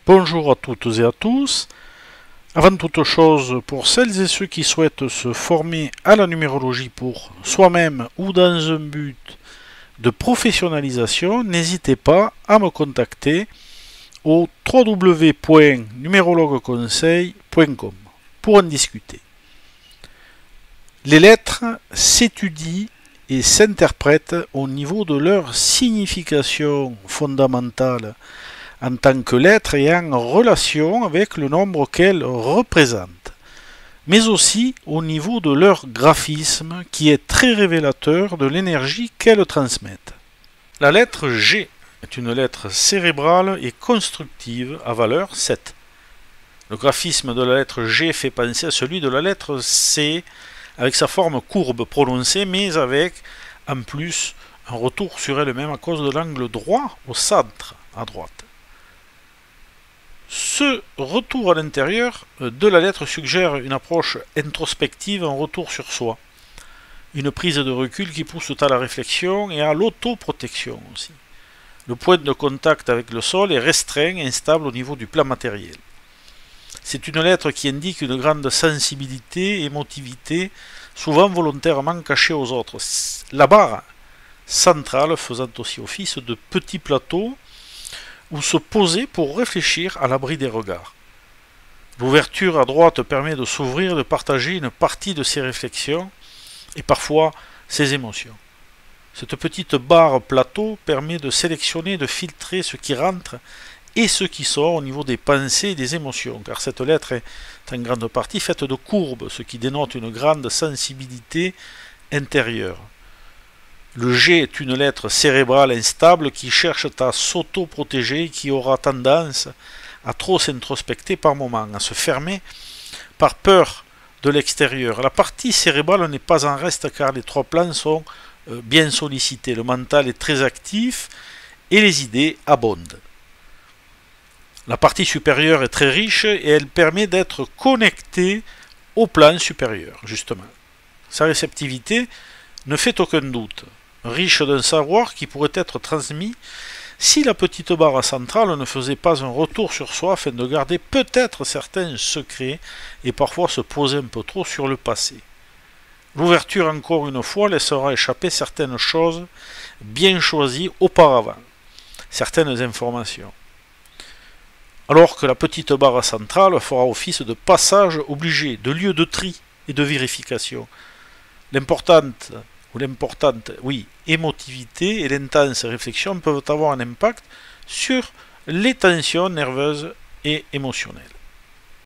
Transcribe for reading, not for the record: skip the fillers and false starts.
Bonjour à toutes et à tous. Avant toute chose, pour celles et ceux qui souhaitent se former à la numérologie pour soi-même ou dans un but de professionnalisation, n'hésitez pas à me contacter au www.numérologueconseil.com pour en discuter. Les lettres s'étudient et s'interprètent au niveau de leur signification fondamentale en tant que lettre et en relation avec le nombre qu'elles représentent, mais aussi au niveau de leur graphisme qui est très révélateur de l'énergie qu'elles transmettent. La lettre G est une lettre cérébrale et constructive à valeur 7. Le graphisme de la lettre G fait penser à celui de la lettre C avec sa forme courbe prononcée mais avec en plus un retour sur elle-même à cause de l'angle droit au centre à droite. Ce retour à l'intérieur de la lettre suggère une approche introspective, un retour sur soi, une prise de recul qui pousse à la réflexion et à l'autoprotection aussi. Le point de contact avec le sol est restreint et instable au niveau du plan matériel. C'est une lettre qui indique une grande sensibilité, émotivité, souvent volontairement cachée aux autres. La barre centrale faisant aussi office de petit plateau ou se poser pour réfléchir à l'abri des regards. L'ouverture à droite permet de s'ouvrir, de partager une partie de ses réflexions et parfois ses émotions. Cette petite barre plateau permet de sélectionner, de filtrer ce qui rentre et ce qui sort au niveau des pensées et des émotions, car cette lettre est en grande partie faite de courbes, ce qui dénote une grande sensibilité intérieure. Le G est une lettre cérébrale instable qui cherche à s'auto-protéger et qui aura tendance à trop s'introspecter par moments, à se fermer par peur de l'extérieur. La partie cérébrale n'est pas en reste car les trois plans sont bien sollicités. Le mental est très actif et les idées abondent. La partie supérieure est très riche et elle permet d'être connectée au plan supérieur, justement. Sa réceptivité ne fait aucun doute, riche d'un savoir qui pourrait être transmis si la petite barre centrale ne faisait pas un retour sur soi afin de garder peut-être certains secrets et parfois se poser un peu trop sur le passé. L'ouverture, encore une fois, laissera échapper certaines choses bien choisies auparavant, certaines informations. Alors que la petite barre centrale fera office de passage obligé, de lieu de tri et de vérification. L'importante émotivité et l'intense réflexion peuvent avoir un impact sur les tensions nerveuses et émotionnelles.